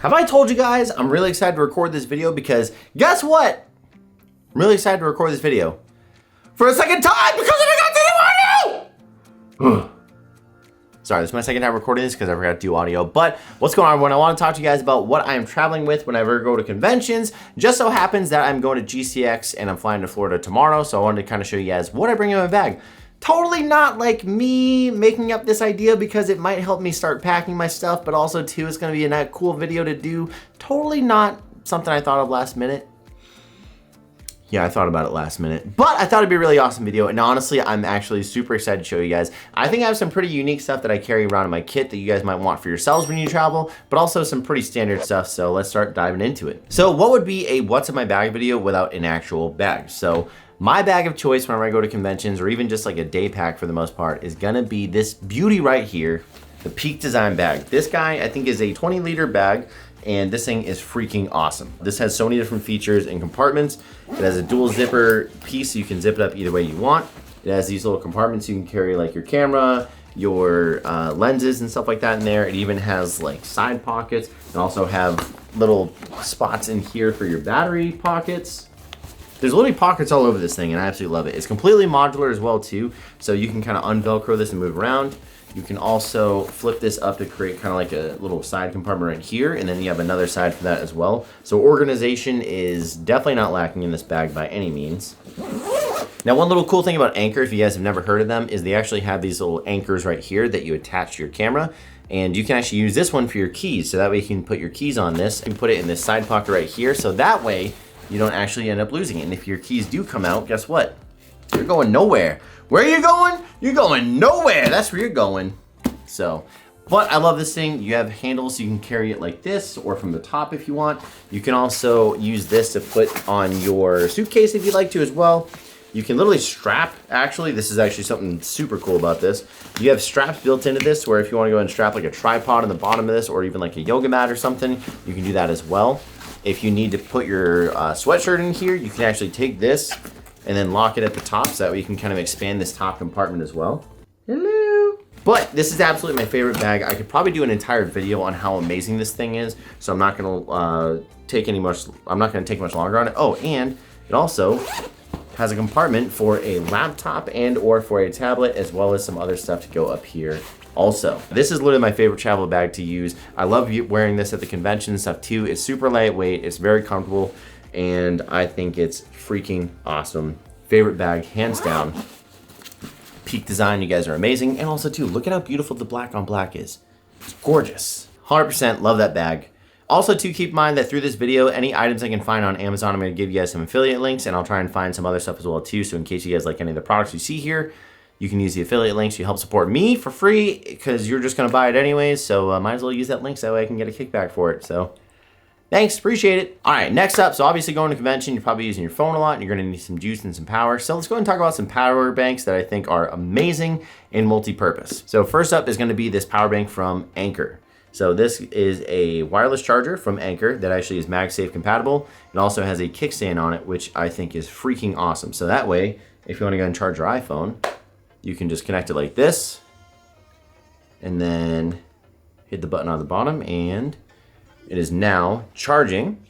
Have I told you guys I'm really excited to record this video because guess what? I'm really excited to record this video for a second time because I forgot to do audio! Sorry, this is my second time recording this because I forgot to do audio, but what's going on everyone? I want to talk to you guys about what I am traveling with whenever I go to conventions. Just so happens that I'm going to GCX and I'm flying to Florida tomorrow, so I wanted to kind of show you guys what I bring in my bag. Totally not like me making up this idea because it might help me start packing my stuff, but also too, it's gonna be a cool video to do. Totally not something I thought of last minute. Yeah, I thought about it last minute, but I thought it'd be a really awesome video. And honestly, I'm actually super excited to show you guys. I think I have some pretty unique stuff that I carry around in my kit that you guys might want for yourselves when you travel, but also some pretty standard stuff. So let's start diving into it. So what would be a what's in my bag video without an actual bag? So my bag of choice whenever I go to conventions or even just like a day pack for the most part is gonna be this beauty right here, the Peak Design bag. This guy I think is a 20-liter bag and this thing is freaking awesome. This has so many different features and compartments. It has a dual zipper piece so you can zip it up either way you want. It has these little compartments you can carry like your camera, your lenses and stuff like that in there. It even has like side pockets and also have little spots in here for your battery pockets. There's literally pockets all over this thing and I absolutely love it. It's completely modular as well too, so you can kind of unvelcro this and move around. You can also flip this up to create kind of like a little side compartment right here, and then you have another side for that as well. So organization is definitely not lacking in this bag by any means. Now one little cool thing about Anchor, if you guys have never heard of them, is they actually have these little anchors right here that you attach to your camera. And you can actually use this one for your keys, so that way you can put your keys on this and put it in this side pocket right here, so that way you don't actually end up losing it. And if your keys do come out, guess what? You're going nowhere. Where are you going? You're going nowhere. That's where you're going. So, but I love this thing. You have handles so you can carry it like this or from the top if you want. You can also use this to put on your suitcase if you'd like to as well. You can literally strap, actually, this is actually something super cool about this. You have straps built into this where if you want to go and strap like a tripod on the bottom of this or even like a yoga mat or something, you can do that as well. If you need to put your sweatshirt in here, you can actually take this and then lock it at the top so that way you can kind of expand this top compartment as well. Hello. But this is absolutely my favorite bag. I could probably do an entire video on how amazing this thing is, so I'm not gonna take much longer on it. Oh, and it also has a compartment for a laptop and or for a tablet, as well as some other stuff to go up here also. This is literally my favorite travel bag to use. I love wearing this at the convention and stuff too. It's super lightweight, it's very comfortable, and I think it's freaking awesome. Favorite bag, hands down. Peak Design, you guys are amazing. And also too, look at how beautiful the black on black is. It's gorgeous. 100% love that bag. Also too, keep in mind that through this video, any items I can find on Amazon, I'm gonna give you guys some affiliate links, and I'll try and find some other stuff as well too. So in case you guys like any of the products you see here, you can use the affiliate links. You help support me for free because you're just gonna buy it anyways. So might as well use that link so that way I can get a kickback for it. So thanks, appreciate it. All right, next up, so obviously going to convention, you're probably using your phone a lot and you're gonna need some juice and some power. So let's go and talk about some power banks that I think are amazing and multi-purpose. So first up is gonna be this power bank from Anchor. So this is a wireless charger from Anchor that actually is MagSafe compatible. It also has a kickstand on it, which I think is freaking awesome. So that way, if you wanna go and charge your iPhone, you can just connect it like this and then hit the button on the bottom and it is now charging.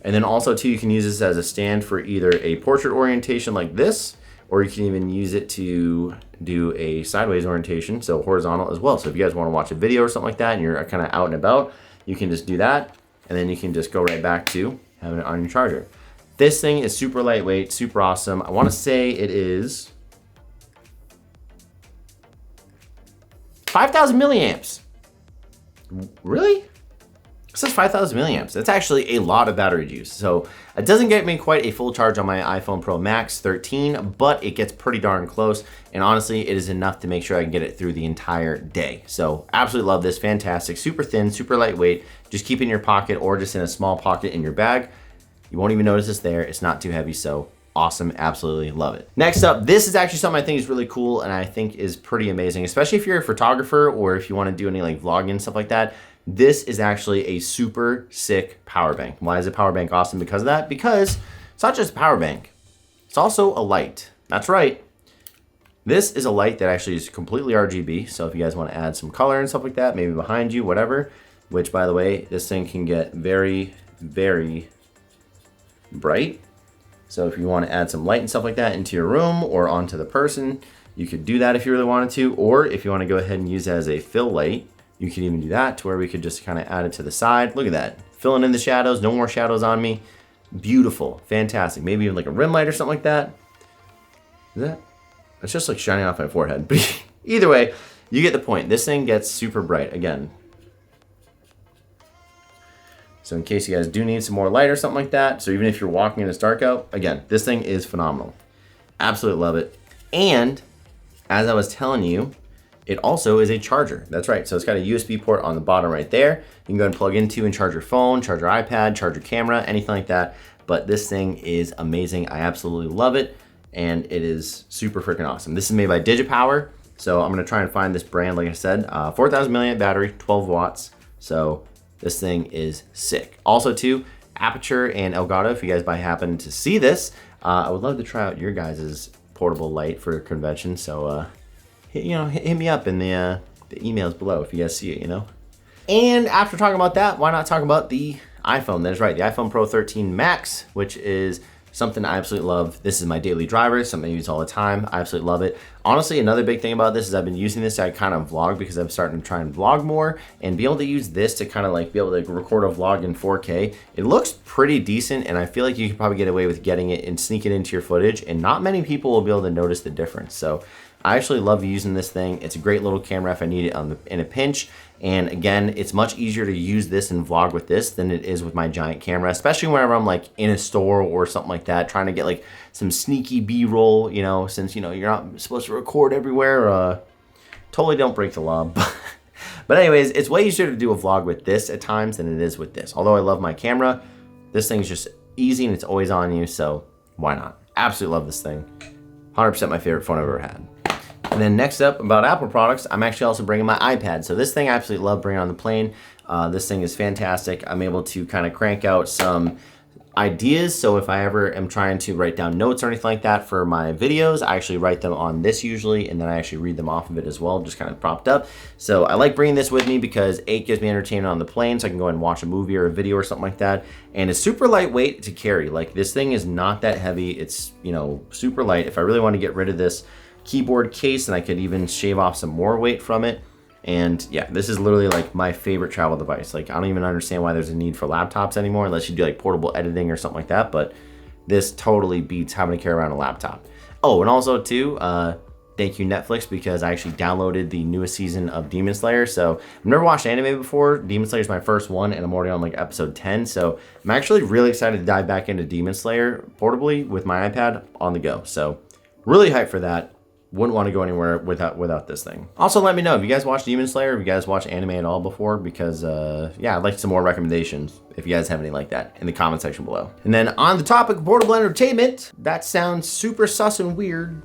And then also too, you can use this as a stand for either a portrait orientation like this, or you can even use it to do a sideways orientation, so horizontal as well. So if you guys want to watch a video or something like that and you're kind of out and about, you can just do that. And then you can just go right back to having it on your charger. This thing is super lightweight, super awesome. I want to say it is 5,000 milliamps. Really? It says 5,000 milliamps. That's actually a lot of battery juice. So it doesn't get me quite a full charge on my iPhone Pro Max 13, but it gets pretty darn close. And honestly, it is enough to make sure I can get it through the entire day. So absolutely love this, fantastic, super thin, super lightweight. Just keep it in your pocket or just in a small pocket in your bag. You won't even notice it's there. It's not too heavy, so awesome, absolutely love it. Next up, this is actually something I think is really cool and I think is pretty amazing, especially if you're a photographer or if you want to do any like vlogging and stuff like that. This is actually a super sick power bank. Why is a power bank awesome? Because of that? Because it's not just a power bank, it's also a light. That's right. This is a light that actually is completely RGB. So if you guys want to add some color and stuff like that, maybe behind you, whatever, which by the way, this thing can get very, very bright. So if you want to add some light and stuff like that into your room or onto the person, you could do that if you really wanted to. Or if you want to go ahead and use it as a fill light, you can even do that to where we could just kind of add it to the side. Look at that, filling in the shadows, no more shadows on me. Beautiful, fantastic. Maybe even like a rim light or something like that. Is that? It's just like shining off my forehead. But either way, you get the point. This thing gets super bright again. So in case you guys do need some more light or something like that, so even if you're walking and it's dark out, again, this thing is phenomenal. Absolutely love it. And as I was telling you, it also is a charger. That's right. So it's got a USB port on the bottom right there. You can go and plug into and charge your phone, charge your iPad, charge your camera, anything like that. But this thing is amazing. I absolutely love it. And it is super freaking awesome. This is made by BPala. So I'm gonna try and find this brand, like I said, 4,000 milliamp battery, 12 watts. So this thing is sick. Also too, Aperture and Elgato, if you guys by happen to see this, I would love to try out your guys' portable light for a convention. So, hit me up in the emails below if you guys see it, And after talking about that, why not talk about the iPhone? That is right, the iPhone Pro 13 Max, which is something I absolutely love. This is my daily driver, something I use all the time. I absolutely love it. Honestly, another big thing about this is I've been using this to kind of vlog because I'm starting to try and vlog more and be able to use this to kind of like be able to record a vlog in 4K. It looks pretty decent and I feel like you could probably get away with getting it and sneak it into your footage and not many people will be able to notice the difference. So I actually love using this thing. It's a great little camera if I need it in a pinch. And again, it's much easier to use this and vlog with this than it is with my giant camera, especially whenever I'm like in a store or something like that, trying to get like some sneaky B-roll, since, you're not supposed to record everywhere. Totally don't break the law. But anyways, it's way easier to do a vlog with this at times than it is with this. Although I love my camera, this thing's just easy and it's always on you. So why not? Absolutely love this thing. 100% my favorite phone I've ever had. And then next up about Apple products, I'm actually also bringing my iPad. So this thing I absolutely love bringing on the plane. This thing is fantastic. I'm able to kind of crank out some ideas. So if I ever am trying to write down notes or anything like that for my videos, I actually write them on this usually, and then I actually read them off of it as well, just kind of propped up. So I like bringing this with me because it gives me entertainment on the plane, so I can go and watch a movie or a video or something like that. And it's super lightweight to carry. Like this thing is not that heavy. It's, super light. If I really want to get rid of this keyboard case, and I could even shave off some more weight from it. And yeah, this is literally like my favorite travel device. Like I don't even understand why there's a need for laptops anymore unless you do like portable editing or something like that, but this totally beats having to carry around a laptop. Oh, and also too, thank you Netflix, because I actually downloaded the newest season of Demon Slayer. So I've never watched anime before. Demon Slayer is my first one and I'm already on like episode 10. So I'm actually really excited to dive back into Demon Slayer portably with my iPad on the go. So really hyped for that. Wouldn't want to go anywhere without this thing. Also, let me know if you guys watch Demon Slayer, if you guys watch anime at all before, because yeah, I'd like some more recommendations if you guys have any like that in the comment section below. And then on the topic of portable entertainment, that sounds super sus and weird.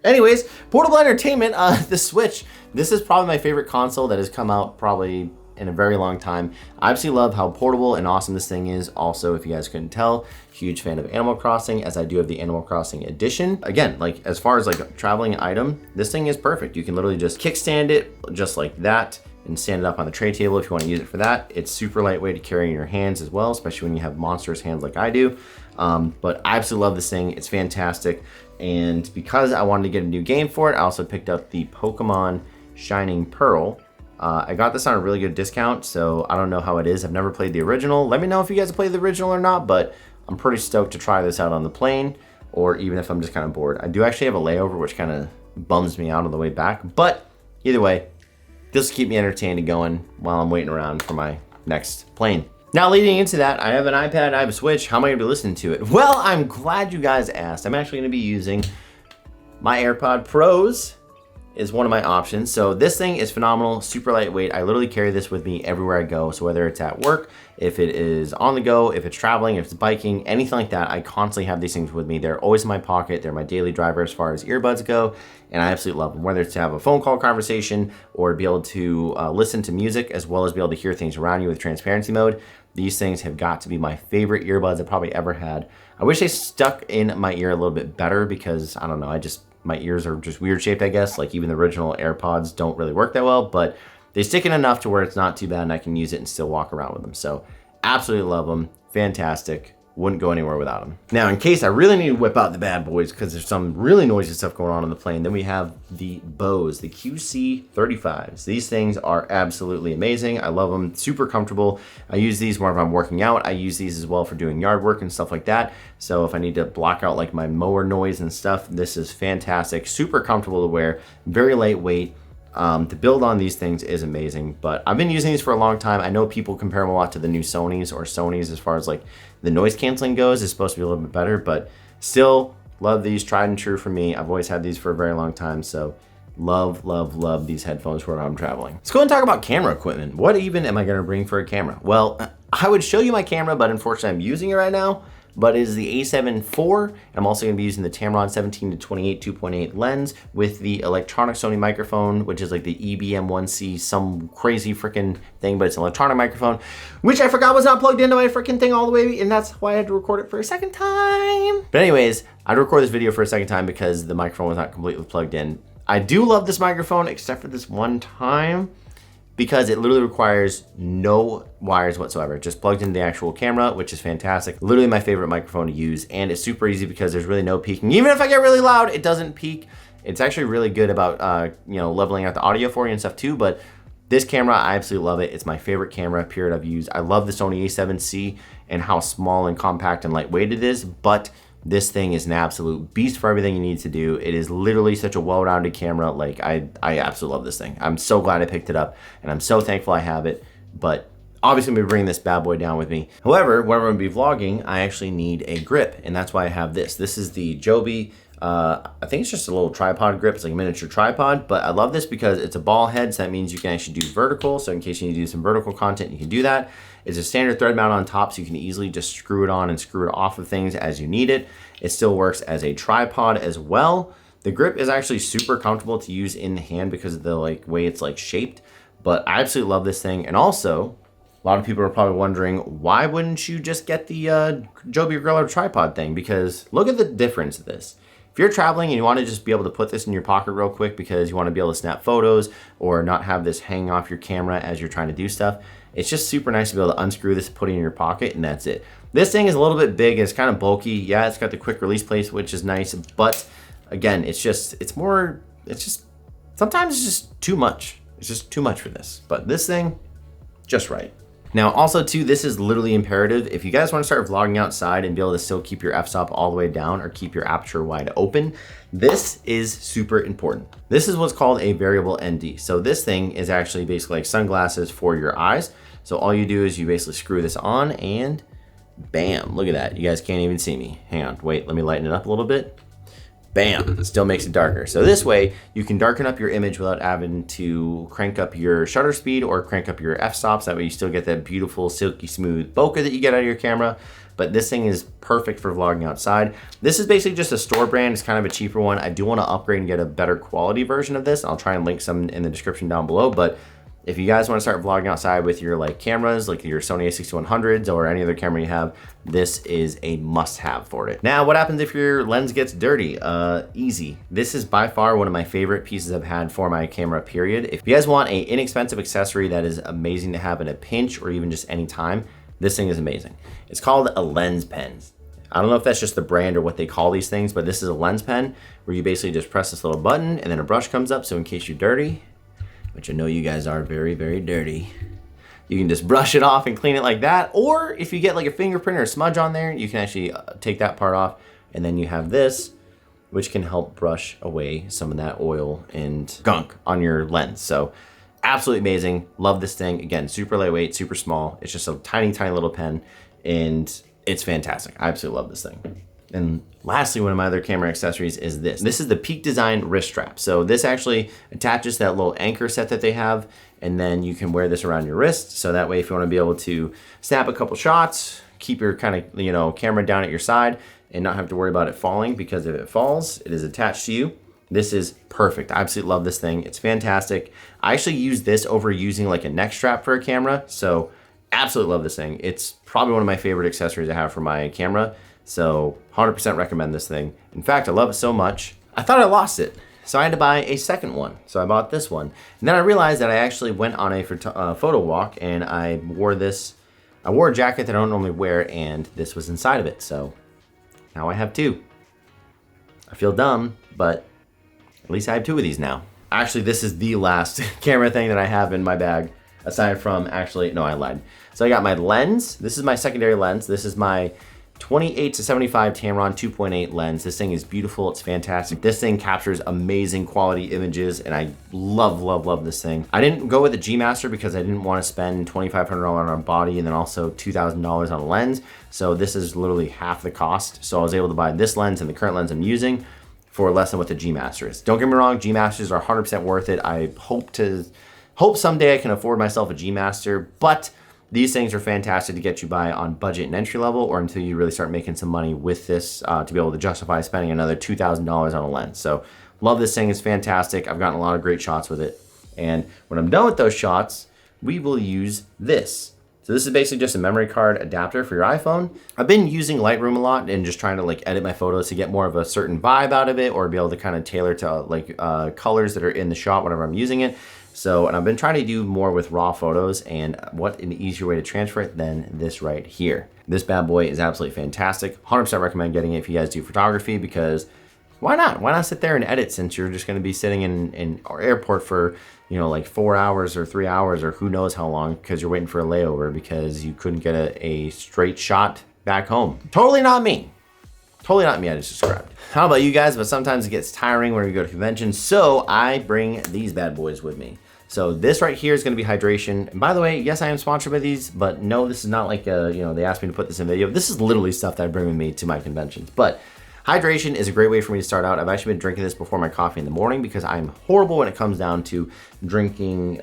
Anyways, portable entertainment, the Switch. This is probably my favorite console that has come out probably in a very long time. I absolutely love how portable and awesome this thing is. Also, if you guys couldn't tell, huge fan of Animal Crossing, as I do have the Animal Crossing edition. Again, like as far as like a traveling item, this thing is perfect. You can literally just kickstand it just like that and stand it up on the tray table if you want to use it for that. It's super lightweight to carry in your hands as well, especially when you have monstrous hands like I do. But I absolutely love this thing. It's fantastic. And because I wanted to get a new game for it, I also picked up the Pokemon Shining Pearl. I got this on a really good discount, so I don't know how it is. I've never played the original. Let me know if you guys have played the original or not, but I'm pretty stoked to try this out on the plane, or even if I'm just kind of bored. I do actually have a layover, which kind of bums me out on the way back, but either way, this will keep me entertained and going while I'm waiting around for my next plane. Now, leading into that, I have an iPad, I have a Switch. How am I gonna be listening to it? Well, I'm glad you guys asked. I'm actually gonna be using my AirPod Pros. Is one of my options. So this thing is phenomenal, super lightweight. I literally carry this with me everywhere I go. So whether it's at work, if it is on the go, if it's traveling, if it's biking, anything like that, I constantly have these things with me. They're always in my pocket. They're my daily driver as far as earbuds go. And I absolutely love them, whether it's to have a phone call conversation or be able to listen to music as well as be able to hear things around you with transparency mode. These things have got to be my favorite earbuds I've probably ever had. I wish they stuck in my ear a little bit better because I don't know, my ears are just weird shaped, I guess. Like even the original AirPods don't really work that well, but they stick in enough to where it's not too bad and I can use it and still walk around with them. So absolutely love them. Fantastic. Wouldn't go anywhere without them. Now, in case I really need to whip out the bad boys because there's some really noisy stuff going on the plane, then we have the Bose, the QC35s. These things are absolutely amazing. I love them, super comfortable. I use these whenever I'm working out. I use these as well for doing yard work and stuff like that. So if I need to block out like my mower noise and stuff, this is fantastic. Super comfortable to wear, very lightweight. To build on these things is amazing, but I've been using these for a long time. I know people compare them a lot to the new Sonys as far as like the noise canceling goes. It's supposed to be a little bit better, but still love these, tried and true for me. I've always had these for a very long time, so love, love, love these headphones for when I'm traveling. Let's go and talk about camera equipment. What even am I gonna bring for a camera? Well, I would show you my camera, but unfortunately I'm using it right now. But it is the A7 IV. I'm also going to be using the Tamron 17-28 2.8 lens with the electronic Sony microphone, which is like the EBM1C, some crazy freaking thing, but it's an electronic microphone, which I forgot was not plugged into my freaking thing all the way, and that's why I had to record it for a second time. But anyways, I'd record this video for a second time because the microphone was not completely plugged in. I do love this microphone, except for this one time, because it literally requires no wires whatsoever. It just plugged into the actual camera, which is fantastic. Literally my favorite microphone to use, and it's super easy because there's really no peaking. Even if I get really loud, it doesn't peak. It's actually really good about leveling out the audio for you and stuff too, but this camera, I absolutely love it. It's my favorite camera period I've used. I love the Sony A7C and how small and compact and lightweight it is, but this thing is an absolute beast for everything you need to do. It is literally such a well-rounded camera. Like I absolutely love this thing. I'm so glad I picked it up and I'm so thankful I have it, but obviously I'm gonna be bringing this bad boy down with me. However, whenever I'm gonna be vlogging, I actually need a grip, and that's why I have this. This is the Joby, I think it's just a little tripod grip. It's like a miniature tripod, but I love this because it's a ball head, so that means you can actually do vertical. So in case you need to do some vertical content, you can do that. It's a standard thread mount on top, so you can easily just screw it on and screw it off of things as you need it. It still works as a tripod as well. The grip is actually super comfortable to use in the hand because of the way it's shaped, but I absolutely love this thing. And also, a lot of people are probably wondering, why wouldn't you just get the Joby Gorilla tripod thing? Because look at the difference of this. If you're traveling and you want to just be able to put this in your pocket real quick because you want to be able to snap photos or not have this hanging off your camera as you're trying to do stuff, it's just super nice to be able to unscrew this, put it in your pocket, and that's it. This thing is a little bit big, it's kind of bulky. Yeah, it's got the quick release place, which is nice, but again, sometimes it's just too much. It's just too much for this, but this thing, just right. Now, also too, this is literally imperative. If you guys want to start vlogging outside and be able to still keep your f-stop all the way down or keep your aperture wide open, this is super important. This is what's called a variable ND. So this thing is actually basically like sunglasses for your eyes. So all you do is you basically screw this on and bam, look at that. You guys can't even see me. Hang on, wait, let me lighten it up a little bit. Bam, it still makes it darker. So this way you can darken up your image without having to crank up your shutter speed or crank up your f-stops. That way you still get that beautiful silky smooth bokeh that you get out of your camera. But this thing is perfect for vlogging outside. This is basically just a store brand. It's kind of a cheaper one. I do want to upgrade and get a better quality version of this. I'll try and link some in the description down below. But if you guys want to start vlogging outside with your cameras, like your Sony a6100s or any other camera you have, this is a must-have for it. Now, what happens if your lens gets dirty? Easy. This is by far one of my favorite pieces I've had for my camera, period. If you guys want an inexpensive accessory that is amazing to have in a pinch or even just any time, this thing is amazing. It's called a lens pen. I don't know if that's just the brand or what they call these things, but this is a lens pen where you basically just press this little button and then a brush comes up. So in case you're dirty, which I know you guys are very, very dirty, you can just brush it off and clean it like that. Or if you get like a fingerprint or a smudge on there, you can actually take that part off. And then you have this, which can help brush away some of that oil and gunk on your lens. So absolutely amazing. Love this thing. Again, super lightweight, super small. It's just a tiny, tiny little pen and it's fantastic. I absolutely love this thing. And lastly, one of my other camera accessories is this. This is the Peak Design wrist strap. So this actually attaches to that little anchor set that they have, and then you can wear this around your wrist. So that way, if you want to be able to snap a couple shots, keep your kind of, camera down at your side and not have to worry about it falling, because if it falls, it is attached to you. This is perfect. I absolutely love this thing. It's fantastic. I actually use this over using like a neck strap for a camera. So absolutely love this thing. It's probably one of my favorite accessories I have for my camera. So 100% recommend this thing. In fact, I love it so much, I thought I lost it. So I had to buy a second one. So I bought this one. And then I realized that I actually went on a photo walk and I wore this. I wore a jacket that I don't normally wear and this was inside of it. So now I have two. I feel dumb, but at least I have two of these now. Actually, this is the last camera thing that I have in my bag. Aside from, actually, no, I lied. So I got my lens. This is my secondary lens. This is my 28 to 75 Tamron 2.8 lens. This thing is beautiful. It's fantastic. This thing captures amazing quality images and I love, love, love this thing. I didn't go with the G Master because I didn't want to spend $2,500 on a body and then also $2,000 on a lens. So this is literally half the cost. So I was able to buy this lens and the current lens I'm using for less than what the G Master is. Don't get me wrong, G Masters are 100% worth it. I hope someday I can afford myself a G Master, but these things are fantastic to get you by on budget and entry level or until you really start making some money with this to be able to justify spending another $2,000 on a lens. So love this thing, it's fantastic. I've gotten a lot of great shots with it. And when I'm done with those shots, we will use this. So this is basically just a memory card adapter for your iPhone. I've been using Lightroom a lot and just trying to like edit my photos to get more of a certain vibe out of it or be able to kind of tailor to like colors that are in the shot whenever I'm using it. So, and I've been trying to do more with raw photos and what an easier way to transfer it than this right here. This bad boy is absolutely fantastic. 100% recommend getting it if you guys do photography because why not? Why not sit there and edit since you're just gonna be sitting in our airport for, you know, like 4 hours or 3 hours or who knows how long because you're waiting for a layover because you couldn't get a straight shot back home. Totally not me. Totally not me, I just described. How about you guys? But sometimes it gets tiring when we go to conventions, so I bring these bad boys with me. So this right here is gonna be hydration. And by the way, yes, I am sponsored by these, but no, this is not like, you know, they asked me to put this in video. This is literally stuff that I bring with me to my conventions. But hydration is a great way for me to start out. I've actually been drinking this before my coffee in the morning because I'm horrible when it comes down to drinking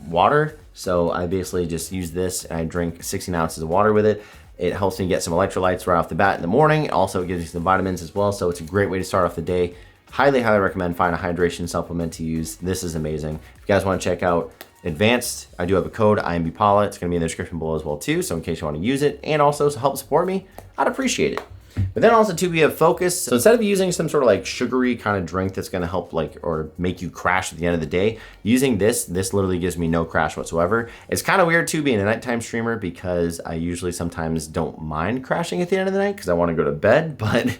water. So I basically just use this and I drink 16 ounces of water with it. It helps me get some electrolytes right off the bat in the morning. Also, it gives you some vitamins as well. So it's a great way to start off the day. Highly, highly recommend find a hydration supplement to use. This is amazing. If you guys want to check out Advanced, I do have a code, iambpala. It's going to be in the description below as well too. So in case you want to use it and also to help support me, I'd appreciate it. But then also too, we have Focus. So instead of using some sort of like sugary kind of drink that's gonna help like, or make you crash at the end of the day, using this literally gives me no crash whatsoever. It's kind of weird too being a nighttime streamer because I usually sometimes don't mind crashing at the end of the night because I wanna go to bed, but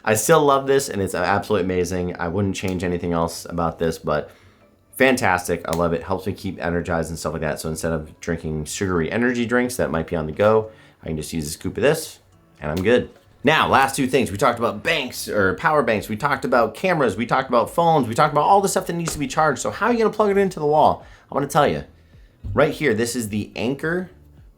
I still love this and it's absolutely amazing. I wouldn't change anything else about this, but fantastic. I love it. Helps me keep energized and stuff like that. So instead of drinking sugary energy drinks that might be on the go, I can just use a scoop of this and I'm good. Now, last two things. We talked about banks or power banks. We talked about cameras. We talked about phones. We talked about all the stuff that needs to be charged. So how are you going to plug it into the wall? I want to tell you right here, this is the Anker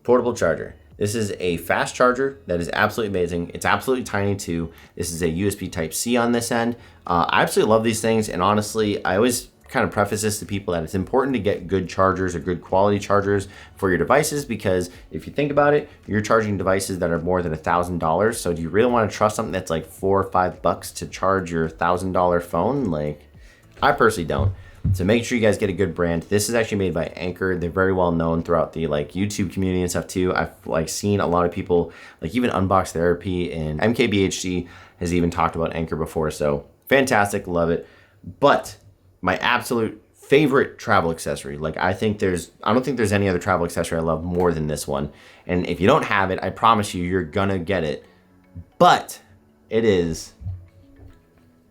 portable charger. This is a fast charger that is absolutely amazing. It's absolutely tiny too. This is a USB Type-C on this end. I absolutely love these things. And honestly, I always kind of preface this to people that it's important to get good chargers or good quality chargers for your devices because if you think about it, you're charging devices that are more than $1,000. So do you really want to trust something that's like $4 or $5 to charge your $1,000 phone? Like, I personally don't. So make sure you guys get a good brand. This is actually made by Anker. They're very well known throughout the like YouTube community and stuff too. I've like seen a lot of people like even Unbox Therapy and MKBHD has even talked about Anker before. So fantastic, love it. But my absolute favorite travel accessory. Like I don't think there's any other travel accessory I love more than this one. And if you don't have it, I promise you, you're gonna get it. But it is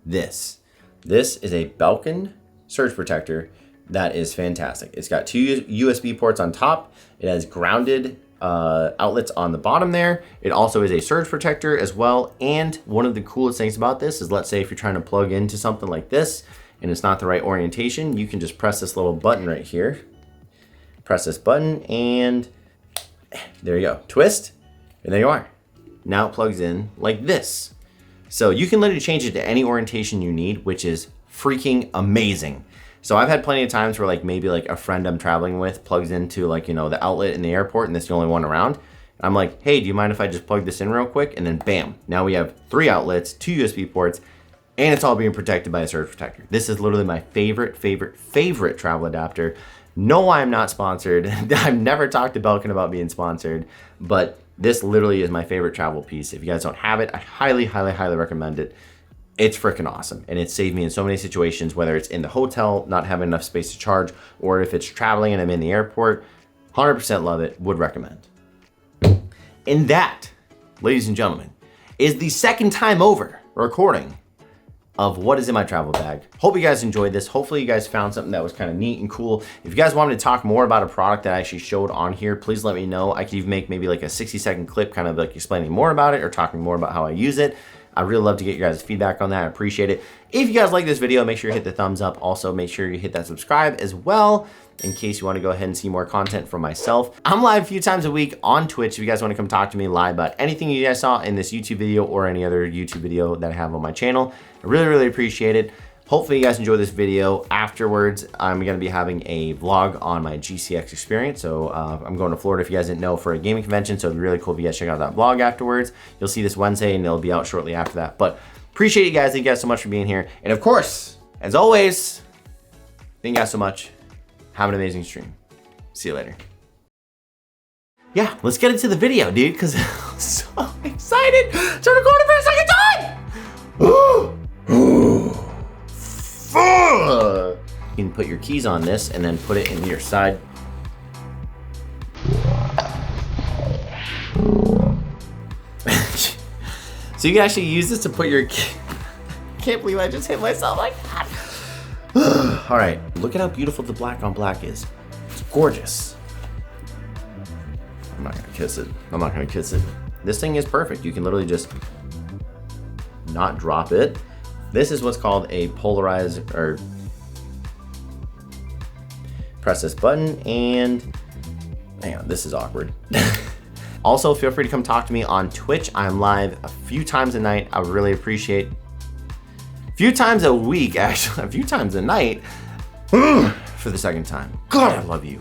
this. This is a Belkin surge protector that is fantastic. It's got two USB ports on top. It has grounded outlets on the bottom there. It also is a surge protector as well. And one of the coolest things about this is, let's say if you're trying to plug into something like this, and it's not the right orientation, you can just press this little button right here. Press this button and there you go. Twist, and there you are. Now it plugs in like this. So you can literally change it to any orientation you need, which is freaking amazing. So I've had plenty of times where like maybe like a friend I'm traveling with plugs into like, you know, the outlet in the airport and it's the only one around. And I'm like, hey, do you mind if I just plug this in real quick? And then bam, now we have 3 outlets, 2 USB ports, and it's all being protected by a surge protector. This is literally my favorite travel adapter. No, I'm not sponsored. I've never talked to Belkin about being sponsored, but this literally is my favorite travel piece. If you guys don't have it, I highly, highly, highly recommend it. It's freaking awesome. And it saved me in so many situations, whether it's in the hotel, not having enough space to charge, or if it's traveling and I'm in the airport. 100% love it, would recommend. And that, ladies and gentlemen, is the second time over recording of what is in my travel bag. Hope you guys enjoyed this. Hopefully you guys found something that was kind of neat and cool. If you guys want me to talk more about a product that I actually showed on here, please let me know. I could even make maybe like a 60-second clip kind of like explaining more about it or talking more about how I use it. I really love to get your guys' feedback on that. I appreciate it. If you guys like this video, make sure you hit the thumbs up. Also, make sure you hit that subscribe as well, in case you want to go ahead and see more content from myself. I'm live a few times a week on Twitch. If you guys want to come talk to me live about anything you guys saw in this YouTube video or any other YouTube video that I have on my channel, I really, really appreciate it. Hopefully you guys enjoy this video. Afterwards, I'm gonna be having a vlog on my GCX experience. So I'm going to Florida, if you guys didn't know, for a gaming convention. So it'd be really cool if you guys check out that vlog afterwards. You'll see this Wednesday and it'll be out shortly after that. But appreciate you guys. Thank you guys so much for being here. And of course, as always, thank you guys so much. Have an amazing stream. See you later. Yeah, let's get into the video, dude, because I'm so excited to record it for a second time. You can put your keys on this and then put it in your side. So you can actually use this to put your can't believe I just hit myself like that. All right, look at how beautiful the black on black is. It's gorgeous. I'm not gonna kiss it. I'm not gonna kiss it. This thing is perfect. You can literally just not drop it. This is what's called a polarize, or press this button and, hang on, this is awkward. Also, feel free to come talk to me on Twitch. I'm live a few times a night. I would really appreciate, a few times a week, actually, a few times a night, for the second time. God, I love you.